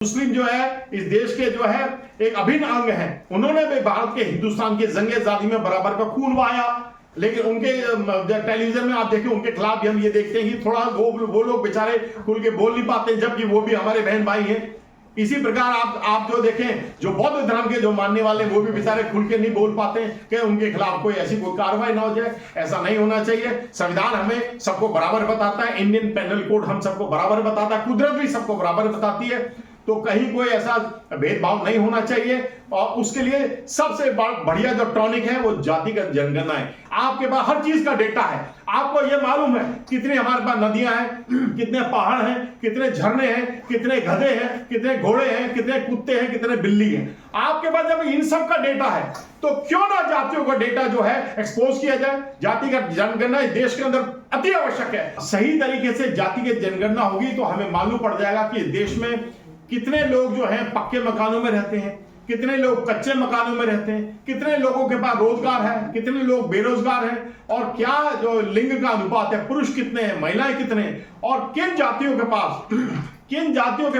मुस्लिम जो है इस देश के जो है एक अभिन्न अंग है। उन्होंने भी भारत के हिंदुस्तान के जंग-ए-आज़ादी में बराबर का खून बहाया, लेकिन उनके टेलीविजन में आप देखें उनके खिलाफ भी हम ये देखते हैं कि थोड़ा वो लोग बेचारे खुल के बोल नहीं पाते, जबकि वो भी हमारे बहन भाई हैं। इसी प्रकार आप जो देखें जो बौद्ध धर्म के जो मानने वाले वो भी बेचारे खुल के नहीं बोल पाते कि उनके खिलाफ कोई ऐसी कोई कार्रवाई ना हो जाए। ऐसा नहीं होना चाहिए। संविधान हमें सबको बराबर बताता है, इंडियन पेनल कोड हम सबको बराबर बताता है, कुदरत भी सबको बराबर बताती है, तो कहीं कोई ऐसा भेदभाव नहीं होना चाहिए। और उसके लिए सबसे बढ़िया जो टॉनिक है वो जातिगत जनगणना है। आपके पास हर चीज का डेटा है, आपको ये मालूम है कितने हमारे पास नदियां हैं, कितने पहाड़ हैं, कितने झरने हैं, कितने गधे हैं, कितने घोड़े हैं, कितने कुत्ते हैं, कितने बिल्ली हैं। आपके पास जब इन सब का डेटा है तो क्यों ना जातियों का डेटा जो है एक्सपोज किया जाए। जातिगत जनगणना इस देश के अंदर अति आवश्यक है। सही तरीके से जातिगत जनगणना होगी तो हमें मालूम पड़ जाएगा कि देश में कितने लोग जो हैं पक्के मकानों में रहते हैं, कितने लोग कच्चे मकानों में रहते हैं, कितने लोगों के पास रोजगार है, कितने लोग बेरोजगार हैं, और क्या जो लिंग का अनुपात है, पुरुष कितने हैं, महिलाएं कितने हैं, और किन जातियों के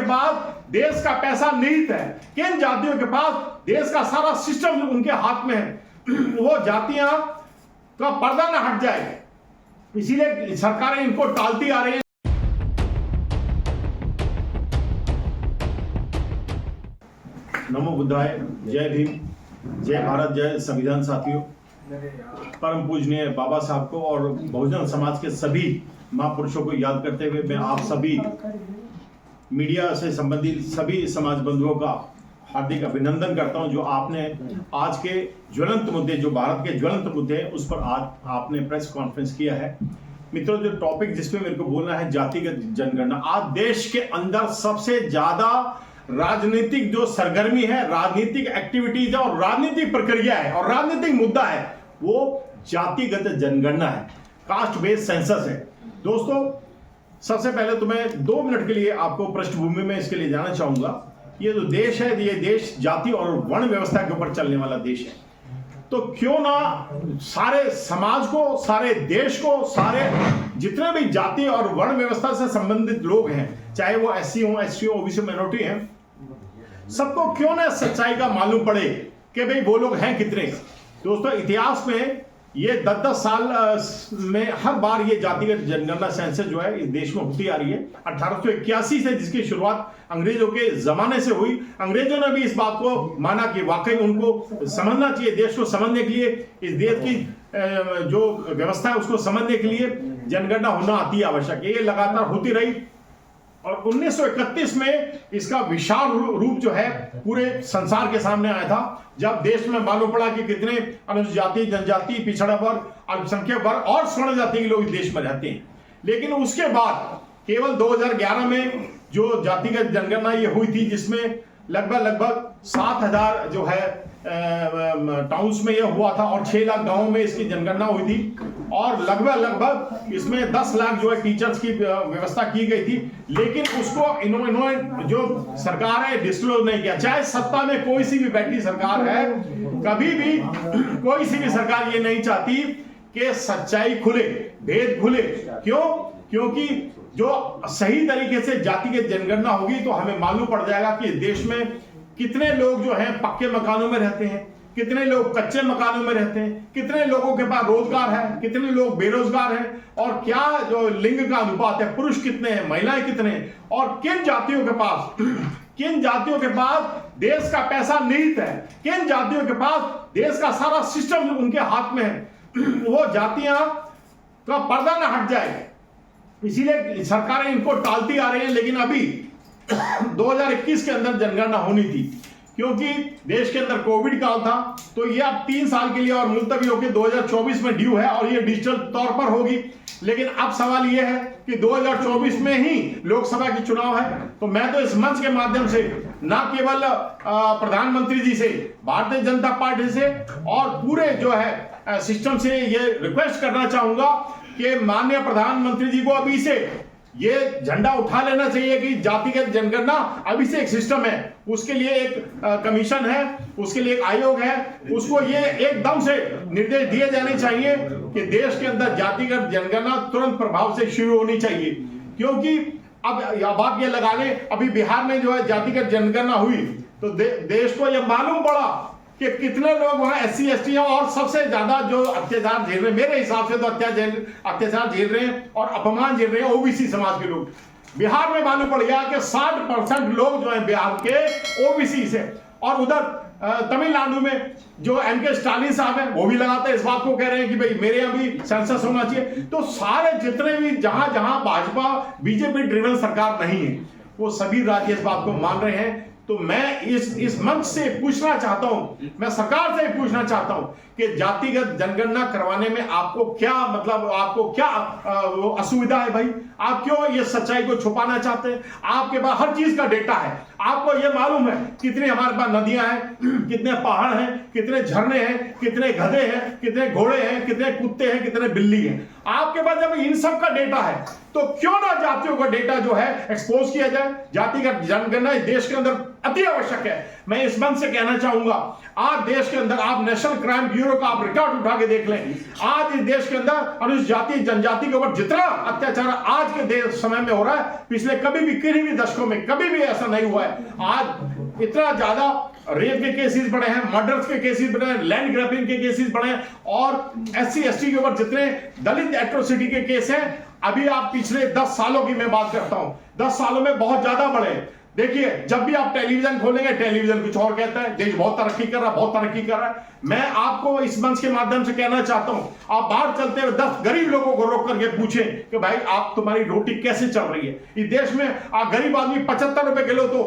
पास देश का पैसा निहित है, किन जातियों के पास देश का सारा सिस्टम उनके हाथ में है। वो जातियां का पर्दा ना हट जाए, इसीलिए सरकारें इनको टालती आ रही है। नमो बुद्धाय, जय भीम, जय भारत, जय संविधान। साथियों, परम पूजनीय बाबा साहब को और बहुजन समाज के सभी महापुरुषों को याद करते हुए मैं आप सभी मीडिया से संबंधित सभी समाज बंधुओं का हार्दिक अभिनंदन करता हूं, जो आपने आज के ज्वलंत मुद्दे, जो भारत के ज्वलंत मुद्दे हैं, उस पर आज आपने प्रेस कॉन्फ्रेंस किया है। मित्रों, जो टॉपिक जिसपे मेरे को बोलना है, जातिगत जनगणना। आज देश के अंदर सबसे ज्यादा राजनीतिक जो सरगर्मी है, राजनीतिक एक्टिविटीज है और राजनीतिक प्रक्रिया है और राजनीतिक मुद्दा है, वो जातिगत जनगणना है, कास्ट बेस्ड सेंसस है। दोस्तों, सबसे पहले तो मैं 2 मिनट के लिए आपको पृष्ठभूमि में इसके लिए जाना चाहूंगा। ये जो देश है, ये देश जाति और वर्ण व्यवस्था के ऊपर चलने वाला देश है। तो क्यों ना सारे समाज को, सारे देश को, सारे जितने भी जाति और वर्ण व्यवस्था से संबंधित लोग हैं, चाहे वो SC हो, ST हो, OBC माइनॉरिटी हैं, सबको क्यों ना सच्चाई का मालूम पड़े कि भाई वो लोग हैं कितने। दोस्तों, इतिहास में ये 10-10 साल में हर बार ये जातिगत जनगणना सेंसस जो है इस देश में होती आ रही है। 1881 से जिसकी शुरुआत अंग्रेजों के जमाने से हुई। अंग्रेजों ने भी इस बात को माना कि वाकई उनको समझना चाहिए, देश को समझने के लिए, इस देश की जो व्यवस्था है उसको समझने के लिए जनगणना होना अति आवश्यक है। ये लगातार होती रही और 1931 में इसका विशाल रूप जो है पूरे संसार के सामने आया था, जब देश में मालूम पड़ा कि कितने अनुसूचित जाति, जनजाति, पिछड़ा वर्ग, अल्पसंख्यक वर्ग और स्वर्ण जाति के लोग इस देश में रहते हैं। लेकिन उसके बाद केवल 2011 में जो जातिगत जनगणना ये हुई थी, जिसमें लगभग 7,000 जो है टाउन्स में ये हुआ था और 6 लाख गांवों में इसकी जनगणना हुई थी, और लगभग इसमें 10 लाख जो है टीचर्स की व्यवस्था की गई थी। लेकिन उसको इन्होंने जो सरकार है डिस्क्लोज नहीं किया। चाहे सत्ता में कोई सी भी बैठी सरकार है, कभी भी कोई सी भी सरकार ये नहीं चाहती कि सच्चाई खुले, भेद खुले। क्यों? क्योंकि जो सही तरीके से जातिगत जनगणना होगी तो हमें मालूम पड़ जाएगा कि देश में कितने लोग जो हैं पक्के मकानों में रहते हैं, कितने लोग कच्चे मकानों में रहते हैं, कितने लोगों के पास रोजगार है, कितने लोग बेरोजगार हैं, और क्या जो लिंग का अनुपात है, पुरुष कितने हैं, महिलाएं कितने हैं, और किन जातियों के पास देश का पैसा निहित है, किन जातियों के पास देश का सारा सिस्टम उनके हाथ में है। वो जातियां का पर्दा ना हट जाए, इसीलिए सरकारें इनको टालती आ रही हैं। लेकिन अभी 2021 के अंदर जनगणना होनी थी, क्योंकि देश के अंदर कोविड काल था, तो ये अब 3 साल के लिए और मुलतवी होकर 2024 में ड्यू है और ये डिजिटल तौर पर होगी। लेकिन अब सवाल ये है कि 2024 में ही लोकसभा की चुनाव है। तो मैं तो इस मंच के माध्यम से न केवल प्रधानमंत्री जी से, भारतीय जनता पार्टी से और पूरे जो है सिस्टम से ये रिक्वेस्ट करना चाहूंगा कि माननीय प्रधानमंत्री जी को अभी से ये झंडा उठा लेना चाहिए कि जातिगत जनगणना अभी से एक सिस्टम है, उसके लिए एक कमीशन है, उसके लिए एक आयोग है, उसको ये एकदम से निर्देश दिए जाने चाहिए कि देश के अंदर जातिगत जनगणना तुरंत प्रभाव से शुरू होनी चाहिए। क्योंकि अब आप ये लगा लें, अभी बिहार में जो है जातिगत जनगणना हुई तो देश को ये मालूम पड़ा कि कितने लोग वहां SC ST हैं और सबसे ज्यादा जो अत्याचार झेल रहे हैं, मेरे हिसाब से तो अत्याचार झेल रहे हैं और अपमान झेल रहे हैं OBC समाज के लोग। बिहार में मालूम पड़ गया कि 60% लोग जो है बिहार के OBC से, और उधर तमिलनाडु में जो MK स्टालिन साहब हैं वो भी लगातार इस बात को कह रहे हैं कि भाई मेरे यहाँ भी सेंसस होना चाहिए। तो सारे जितने भी जहां जहां भाजपा BJP ड्रिवन सरकार नहीं है वो सभी राज्य इस बात को मान रहे हैं। तो मैं इस मंच से पूछना चाहता हूं, मैं सरकार से पूछना चाहता हूं कि जातिगत जनगणना करवाने में आपको क्या मतलब, आपको क्या असुविधा है भाई? आप क्यों ये सच्चाई को छुपाना चाहते हैं? आपके पास हर चीज का डेटा है, आपको ये मालूम है कितनी हमारे पास नदियां हैं, कितने पहाड़ हैं, कितने झरने हैं, कितने गधे हैं, कितने घोड़े हैं, कितने कुत्ते हैं, कितने बिल्ली हैं। आपके पास जब इन सब का डेटा है तो क्यों ना जातियों का डेटा जो है एक्सपोज किया जाए? जातिगत जनगणना इस देश के अंदर अति आवश्यक है। मैं इस मंच से कहना चाहूंगा, आज देश के अंदर आप नेशनल क्राइम ब्यूरो का आप रिकॉर्ड उठा के देख लें, आज इस देश के अंदर अनुसूचित जाति जनजाति के ऊपर जितना अत्याचार आज के देश समय में हो रहा है, पिछले कभी भी किसी भी दशकों में कभी भी ऐसा नहीं हुआ है। आज इतना ज्यादा रेप के केसेस बढ़े हैं, मर्डर्स के केसेस बढ़े हैं, लैंड ग्रैबिंग के केसेस बढ़े हैं, और SC ST के ऊपर जितने दलित एट्रोसिटी के केस हैं, अभी आप पिछले 10 सालों की मैं बात करता हूं, 10 सालों में बहुत ज्यादा बढ़े। देखिए जब भी आप टेलीविजन खोलेंगे टेलीविजन कुछ और कहता है, देश बहुत तरक्की कर रहा है, बहुत तरक्की कर रहा है। मैं आपको इस मंच के माध्यम से कहना चाहता हूं, आप बाहर चलते हुए 10 गरीब लोगों को रोक करके पूछें कि भाई आप तुम्हारी रोटी कैसे चल रही है? इस देश में गरीब आदमी 75 रुपए किलो तो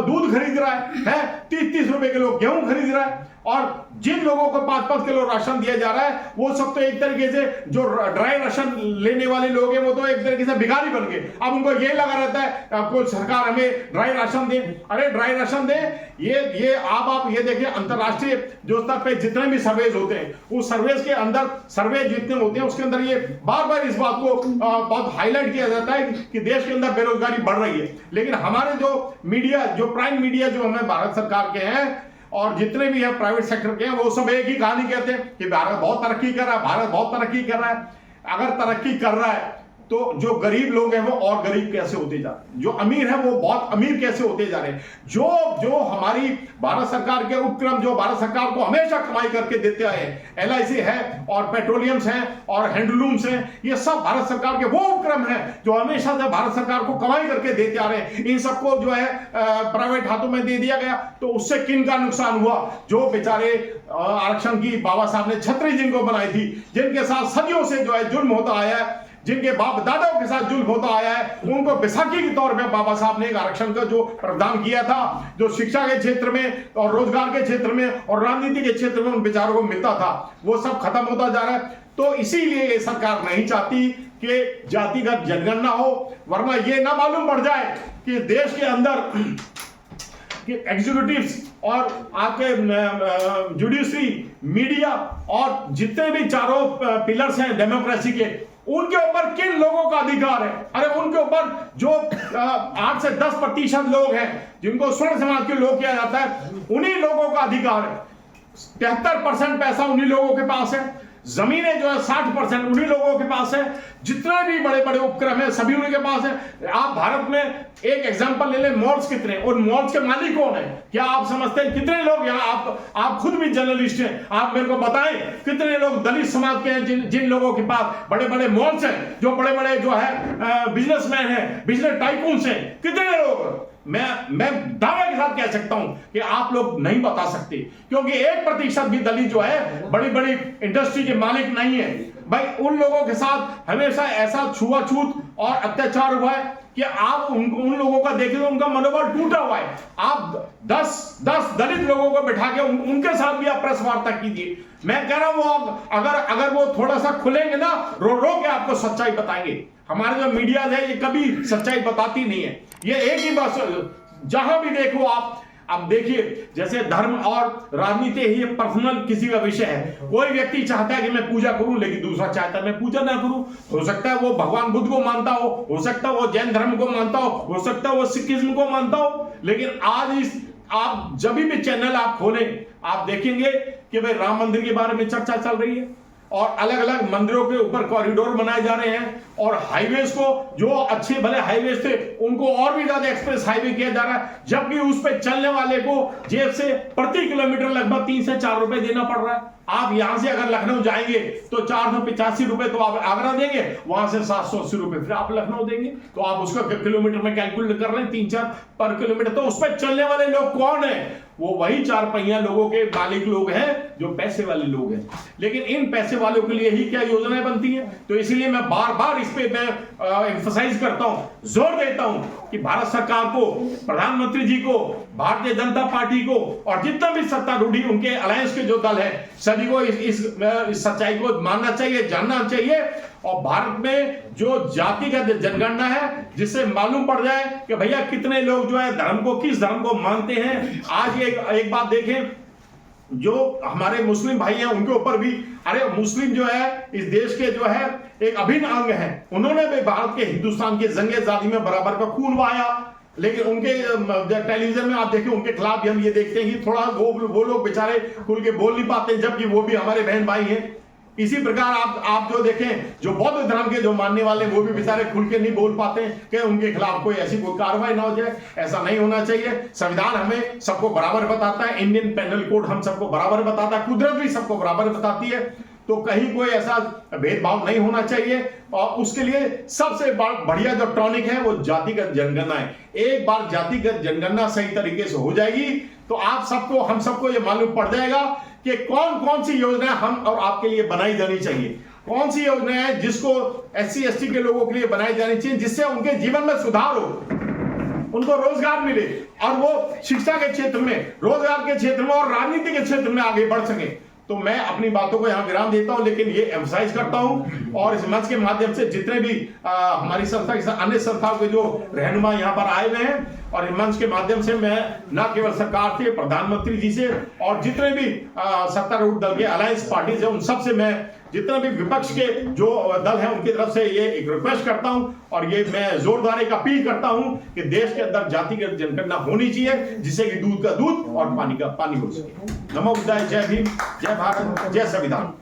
दूध खरीद रहा है 30-30 रुपए किलो गेहूं खरीद रहा है, और जिन लोगों को 5-5 किलो राशन दिया जा रहा है वो सब तो एक तरीके से जो ड्राई राशन लेने वाले लोग हैं वो तो एक तरीके से भिखारी बन गए। अब उनको ये लगा रहता है कोई सरकार हमें ड्राई राशन दे। अरे ड्राई राशन दे, ये आप ये देखिए अंतरराष्ट्रीय जो स्तर पे जितने भी सर्वेज होते हैं उस सर्वेज के अंदर, सर्वे जितने होते हैं उसके अंदर ये बार बार इस बात को बहुत हाईलाइट किया जाता है कि देश के अंदर बेरोजगारी बढ़ रही है। लेकिन हमारे जो मीडिया, जो प्राइम मीडिया जो हमें भारत सरकार के हैं और जितने भी है प्राइवेट सेक्टर के हैं, वो सब एक ही कहानी कहते हैं कि भारत बहुत तरक्की कर रहा है, भारत बहुत तरक्की कर रहा है। अगर तरक्की कर रहा है तो जो गरीब लोग हैं वो और गरीब कैसे होते जा रहे हैं, जो अमीर है वो बहुत अमीर कैसे होते जा रहे हैं। जो हमारी भारत सरकार के उपक्रम जो भारत सरकार को हमेशा कमाई करके देते आए, LIC है और पेट्रोलियम्स हैं और हैंडलूम्स हैं, ये सब भारत सरकार के वो उपक्रम हैं जो हमेशा से भारत सरकार को कमाई करके देते आ रहे हैं। इन सबको जो है प्राइवेट हाथों में दे दिया गया तो उससे किन का नुकसान हुआ? जो बेचारे आरक्षण की बाबा साहब ने छतरी जिनको बनाई थी, जिनके साथ सदियों से जो है जुल्म होता आया है, जिनके बाप दादाओं के साथ जुल्म होता आया है, उनको बैसाखी के तौर पे बाबा साहब ने एक आरक्षण का जो प्रावधान किया था, जो शिक्षा के क्षेत्र में और रोजगार के क्षेत्र में और राजनीति के क्षेत्र में उन बेचारों को मिलता था, वो सब खत्म होता जा रहा है। तो इसीलिए ये सरकार नहीं चाहती कि जातिगत जनगणना हो, वरना ये ना मालूम पड़ जाए कि देश के अंदर एग्जीक्यूटिव्स और आपके जुडिशरी, मीडिया और जितने भी चारों पिलर्स हैं डेमोक्रेसी के, उनके ऊपर किन लोगों का अधिकार है? अरे उनके ऊपर जो 8 से 10% लोग हैं जिनको स्वर्ण समाज के लोग किया जाता है, उन्हीं लोगों का अधिकार है। 73% पैसा उन्हीं लोगों के पास है, जमीनें जो है 60% उन्हीं लोगों के पास है, जितने भी बड़े बड़े उपक्रम है सभी उन्हीं के पास है। आप भारत में एक एग्जांपल ले लें, मॉल्स कितने, और मॉल्स के मालिक कौन है? क्या आप समझते हैं कितने लोग यहाँ, आप खुद भी जर्नलिस्ट हैं, आप मेरे को बताएं कितने लोग दलित समाज के हैं जिन लोगों के पास बड़े बड़े मॉल्स हैं, जो बड़े बड़े जो है बिजनेसमैन हैं, बिजनेस टाइकून्स हैं, कितने लोग? मैं दावे के साथ कह सकता हूं कि आप लोग नहीं बता सकते, क्योंकि 1% भी दलित जो है बड़ी बड़ी इंडस्ट्री के मालिक नहीं है। भाई उन लोगों के साथ हमेशा ऐसा छुआछूत और अत्याचार हुआ है कि आप उन लोगों का देखें तो उनका मनोबल टूटा हुआ है। आप 10 दलित लोगों को बैठा के उनके साथ भी आप प्रेस वार्ता कीजिए। मैं कह रहा हूं वो अगर वो थोड़ा सा खुलेंगे ना, रो के आपको सच्चाई बताएंगे। हमारे जो मीडिया है ये कभी सच्चाई बताती नहीं है, ये एक ही बस जहां भी देखो आप। अब देखिए जैसे धर्म और राजनीति ही पर्सनल किसी का विषय है। कोई व्यक्ति चाहता है कि मैं पूजा करूं, लेकिन दूसरा चाहता है मैं पूजा ना करूं। हो सकता है वो भगवान बुद्ध को मानता हो सकता है वो जैन धर्म को मानता हो सकता है वो सिखिज्म को मानता हो। लेकिन आज आप जब भी चैनल आप खोलें, आप देखेंगे कि भाई राम मंदिर के बारे में चर्चा चल रही है और अलग अलग मंदिरों के ऊपर कॉरिडोर बनाए जा रहे हैं, और हाईवेज को जो अच्छे भले हाईवेज थे उनको और भी ज्यादा एक्सप्रेस हाईवे किया जा रहा है, जबकि उस पर चलने वाले को जेब से प्रति किलोमीटर लगभग 3 से 4 रुपए देना पड़ रहा है। आप यहां से अगर लखनऊ जाएंगे तो 485 रुपए तो आप आगरा देंगे, वहां से 780 रुपए फिर आप लखनऊ देंगे, तो आप उसका किलोमीटर में कैलकुलेट कर रहे हैं 3-4 पर किलोमीटर। तो उस पर चलने वाले लोग कौन है? वो वही 4 पहिया लोगों के मालिक लोग हैं, जो पैसे वाले लोग हैं। लेकिन इन पैसे वालों के लिए ही क्या योजनाएं बनती हैं? तो इसलिए मैं बार बार इस पे मैं एम्फसाइज करता हूं, जोर देता हूं कि भारत सरकार को, प्रधानमंत्री जी को, भारतीय जनता पार्टी को और जितना भी सत्तारूढ़ी उनके अलायंस के जो दल है, सभी को इस सच्चाई को मानना चाहिए, जानना चाहिए। और भारत में जो जातिगत जनगणना है, जिससे मालूम पड़ जाए कि भैया कितने लोग जो है धर्म को, किस धर्म को मानते हैं। आज एक बात देखें, जो हमारे मुस्लिम भाई हैं उनके ऊपर भी, अरे मुस्लिम जो है इस देश के जो है एक अभिन्न अंग है, उन्होंने भी भारत के, हिंदुस्तान के जंगे आजादी में बराबर का खून बहाया। लेकिन उनके टेलीविजन में आप देखिए, उनके खिलाफ भी हम ये देखते हैं कि थोड़ा वो लोग बेचारे खुल के बोल नहीं पाते, जबकि वो भी हमारे बहन भाई हैं। इसी प्रकार आप जो देखें, जो बौद्ध धर्म के जो मानने वाले, वो भी बेचारे खुल के नहीं बोल पाते कि उनके खिलाफ कोई ऐसी कोई कार्रवाई ना हो जाए। ऐसा नहीं होना चाहिए। संविधान हमें सबको बराबर बताता है, इंडियन पेनल कोड हम सबको बराबर बताता है, कुदरत भी सबको बराबर बताती है। तो कहीं कोई ऐसा भेदभाव नहीं होना चाहिए। और उसके लिए सबसे बढ़िया जो टॉनिक है वो जातिगत जनगणना है। एक बार जातिगत जनगणना सही तरीके से हो जाएगी तो आप सबको, हम सबको ये मालूम पड़ जाएगा कि कौन कौन सी योजना हम और आपके लिए बनाई जानी चाहिए, कौन सी योजना है जिसको SC ST के लोगों के लिए बनाई जानी चाहिए, जिससे उनके जीवन में सुधार हो, उनको रोजगार मिले और वो शिक्षा के क्षेत्र में, रोजगार के क्षेत्र में और राजनीति के क्षेत्र में आगे बढ़ सके। तो मैं अपनी बातों को यहां विराम देता हूं, लेकिन ये एम्फसाइज करता हूं और इस मंच के माध्यम से जितने भी हमारी संस्था के अन्य संस्थाओं के जो रहनुमा यहां पर आए हुए हैं, और इस मंच के माध्यम से मैं न केवल सरकार से, प्रधानमंत्री जी से और जितने भी सत्तारूढ़ दल के अलायंस पार्टी से, उन सब से मैं, जितना भी विपक्ष के जो दल हैं उनकी तरफ से ये एक रिक्वेस्ट करता हूं और ये मैं जोरदार एक अपील करता हूं कि देश के अंदर जातिगत जनगणना होनी चाहिए, जिससे कि दूध का दूध और पानी का पानी हो सके। नमो बुद्धाय। जय भीम, जय भारत, जय संविधान।